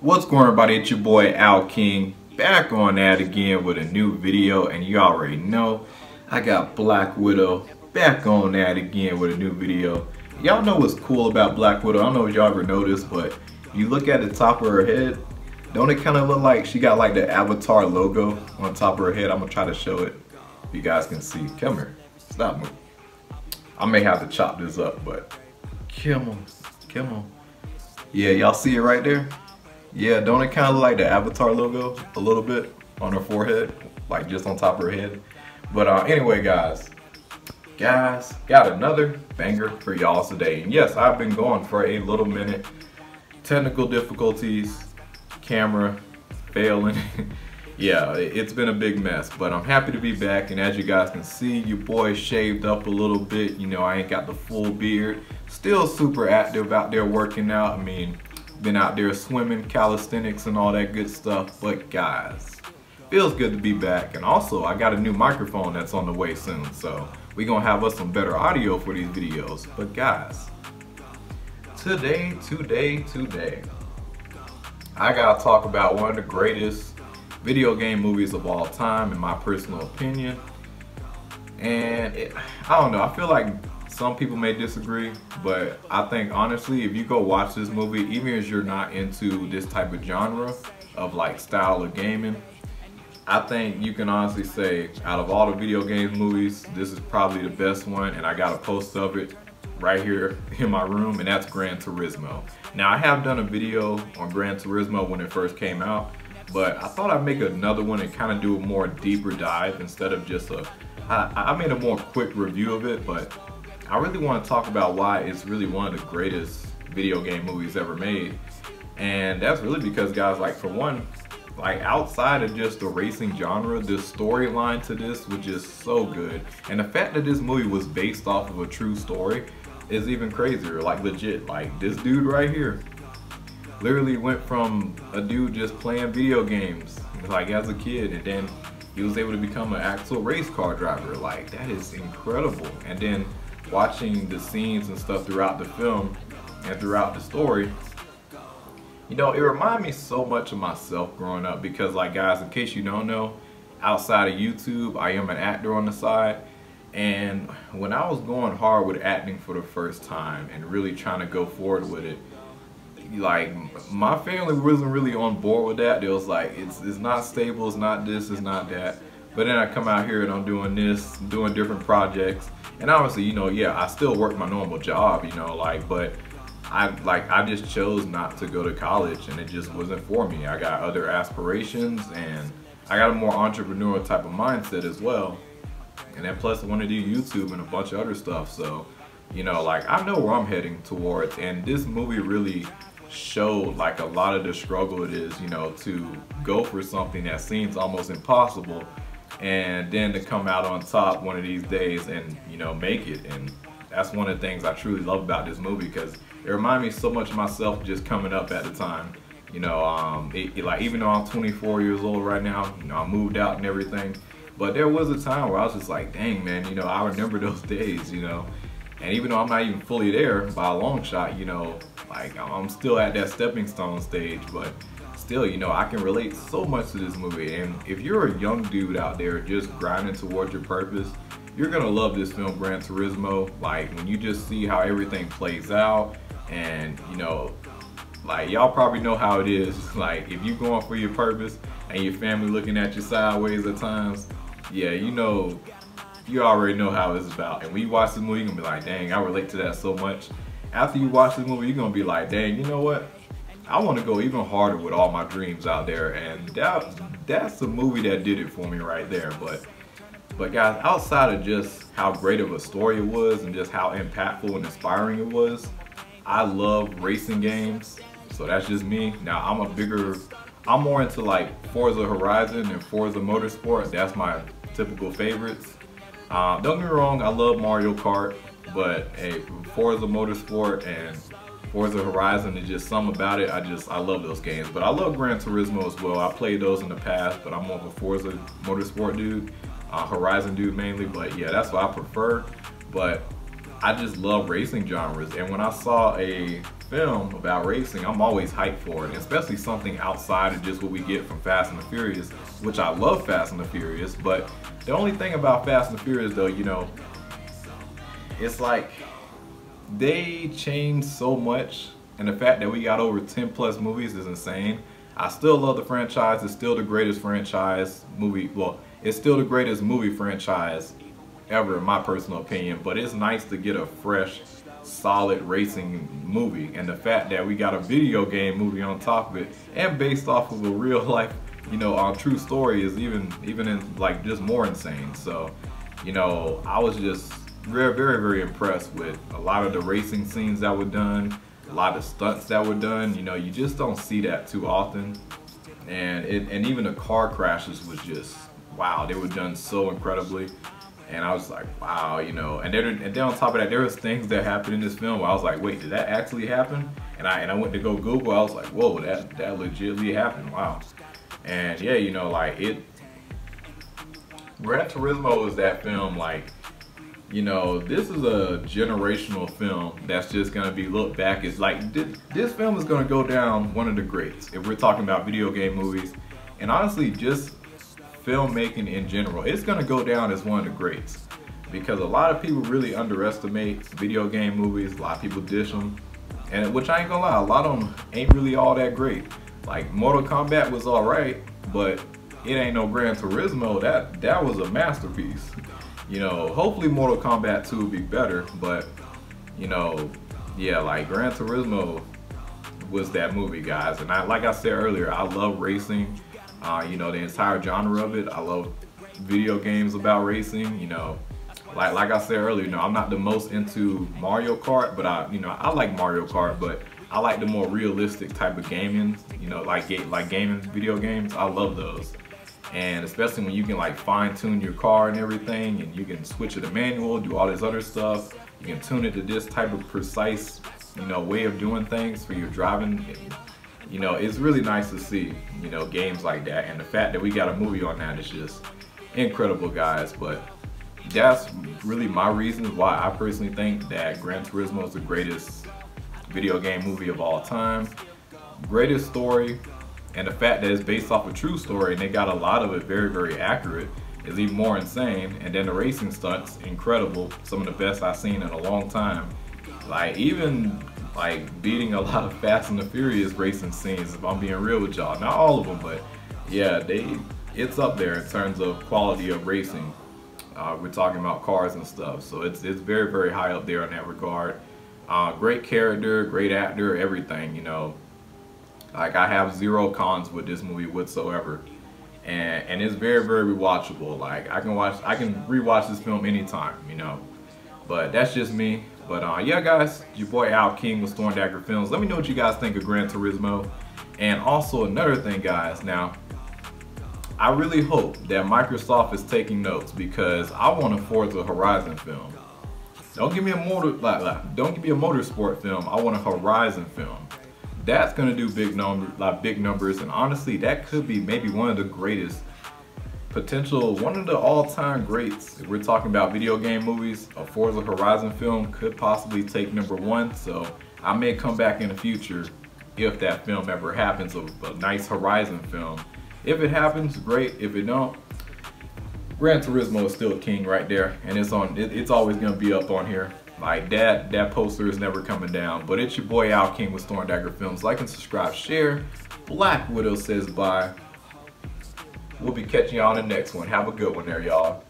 What's going on, everybody? It's your boy Al King, back on that again with a new video, and you already know I got Black Widow back on that again with a new video. Y'all know what's cool about Black Widow? I don't know if y'all ever noticed, but you look at the top of her head, don't it kind of look like she got like the Avatar logo on top of her head? I'm gonna try to show it if you guys can see. Come here, stop moving. I may have to chop this up, but come on. Yeah, y'all see it right there? Yeah, don't it kind of look like the Avatar logo a little bit on her forehead, like just on top of her head? But anyway, guys, got another banger for y'all today. And yes, I've been going for a little minute. Technical difficulties, camera failing. Yeah, it's been a big mess, but I'm happy to be back. And as you guys can see, your boy shaved up a little bit. You know, I ain't got the full beard. Still super active out there working out. I mean, been out there swimming, calisthenics, and all that good stuff. But guys, feels good to be back. And also, I got a new microphone that's on the way soon, so we gonna have us some better audio for these videos. But guys, today, I gotta talk about one of the greatest video game movies of all time, in my personal opinion. And I don't know, I feel like some people may disagree, but I think honestly, if you go watch this movie, even if you're not into this type of genre of like style of gaming, I think you can honestly say out of all the video game movies, this is probably the best one. And I got a poster of it right here in my room, and that's Gran Turismo. Now, I have done a video on Gran Turismo when it first came out, but I thought I'd make another one and kind of do a more deeper dive instead of just I made a more quick review of it. But I really want to talk about why it's really one of the greatest video game movies ever made. And that's really because, guys, like, for one, like, outside of just the racing genre, the storyline to this was just so good. And the fact that this movie was based off of a true story is even crazier. Like, legit, like, this dude right here literally went from a dude just playing video games like as a kid, and then he was able to become an actual race car driver. Like, that is incredible. And then watching the scenes and stuff throughout the film and throughout the story, you know, it reminded me so much of myself growing up. Because, like, guys, in case you don't know, outside of YouTube, I am an actor on the side. And when I was going hard with acting for the first time and really trying to go forward with it, like, my family wasn't really on board with that. They was like, it's not stable, it's not this, it's not that. But then I come out here and I'm doing this, doing different projects. And obviously, you know, yeah, I still work my normal job, you know, like, but I just chose not to go to college, and it just wasn't for me. I got other aspirations, and I got a more entrepreneurial type of mindset as well. And then plus I want to do YouTube and a bunch of other stuff. So, you know, like, I know where I'm heading towards, and this movie really showed like a lot of the struggle it is, you know, to go for something that seems almost impossible, and then to come out on top one of these days and, you know, make it. And that's one of the things I truly love about this movie, because it reminded me so much of myself just coming up at the time. You know, like, even though I'm 24 years old right now, you know, I moved out and everything, but there was a time where I was just like, dang, man, you know, I remember those days, you know. And even though I'm not even fully there by a long shot, you know, like, I'm still at that stepping stone stage, but still, you know, I can relate so much to this movie. And if you're a young dude out there just grinding towards your purpose, you're gonna love this film, Gran Turismo. Like, when you just see how everything plays out, and, you know, like, y'all probably know how it is. Like, if you're going for your purpose and your family looking at you sideways at times, yeah, you know, you already know how it's about. And when you watch this movie, you're gonna be like, dang, I relate to that so much. After you watch this movie, you're gonna be like, dang, you know what? I want to go even harder with all my dreams out there. And that's the movie that did it for me right there. But guys, outside of just how great of a story it was and just how impactful and inspiring it was, I love racing games. So that's just me. Now, I'm more into like Forza Horizon and Forza Motorsport. That's my typical favorites. Don't get me wrong, I love Mario Kart, but hey, Forza Motorsport and Forza Horizon is just something about it. I love those games. But I love Gran Turismo as well. I played those in the past, but I'm more of a Forza Motorsport dude, Horizon dude mainly. But yeah, that's what I prefer. But I just love racing genres, and when I saw a film about racing, I'm always hyped for it, especially something outside of just what we get from Fast and the Furious, which I love Fast and the Furious, but the only thing about Fast and the Furious though, you know, it's like they changed so much, and the fact that we got over 10 plus movies is insane. I still love the franchise. It's still the greatest franchise movie, well, it's still the greatest movie franchise ever in my personal opinion, but it's nice to get a fresh, solid racing movie, and the fact that we got a video game movie on top of it and based off of a real life, you know, true story is even in, like, just more insane. So, you know, I was just very impressed with a lot of the racing scenes that were done, a lot of stunts that were done. You know, you just don't see that too often, and even the car crashes was just wow, they were done so incredibly. And I was like, wow, you know, and then on top of that, there was things that happened in this film where I was like, wait, did that actually happen? And I went to go Google, I was like, whoa, that legitimately happened, wow. And yeah, you know, like Gran Turismo is that film, like, you know, this is a generational film that's just gonna be looked back as like, this film is gonna go down one of the greats if we're talking about video game movies, and honestly, just filmmaking in general. It's gonna go down as one of the greats because a lot of people really underestimate video game movies. A lot of people dish them, and which I ain't gonna lie, a lot of them ain't really all that great. Like Mortal Kombat was all right, but it ain't no Gran Turismo. That was a masterpiece. You know, hopefully Mortal Kombat 2 will be better, but you know, yeah, like Gran Turismo was that movie, guys. And like I said earlier, I love racing. You know, the entire genre of it. I love video games about racing. You know, like I said earlier, you know, I'm not the most into Mario Kart, but I like Mario Kart, but I like the more realistic type of gaming. You know, like gaming video games. I love those, and especially when you can like fine tune your car and everything, and you can switch it to manual, do all this other stuff. You can tune it to this type of precise, you know, way of doing things for your driving. You know, it's really nice to see, you know, games like that, and the fact that we got a movie on that is just incredible, guys. But that's really my reasons why I personally think that Gran Turismo is the greatest video game movie of all time. Greatest story, and the fact that it's based off a true story and they got a lot of it very accurate is even more insane. And then the racing stunts, incredible, some of the best I've seen in a long time. Like even like beating a lot of Fast and the Furious racing scenes, if I'm being real with y'all. Not all of them, but yeah, it's up there in terms of quality of racing. We're talking about cars and stuff, so it's very high up there in that regard. Great character, great actor, everything, you know. Like I have zero cons with this movie whatsoever, and it's very rewatchable. Like I can rewatch this film anytime, you know. But that's just me. But yeah, guys, your boy Al King with Storm Dagger Films. Let me know what you guys think of Gran Turismo. And also another thing, guys, now I really hope that Microsoft is taking notes, because I want a Forza Horizon film. Don't give me a don't give me a motorsport film. I want a Horizon film. That's gonna do big numbers, and honestly, that could be maybe one of the greatest one of the all-time greats. If we're talking about video game movies, a Forza Horizon film could possibly take #1. So I may come back in the future if that film ever happens, a nice Horizon film. If it happens, great. If it don't, Gran Turismo is still king right there, and it's always gonna be up on here. Like that poster is never coming down. But it's your boy Al King with Storm Dagger Films. Like and subscribe, share. Black Widow says bye. We'll be catching y'all on the next one. Have a good one there, y'all.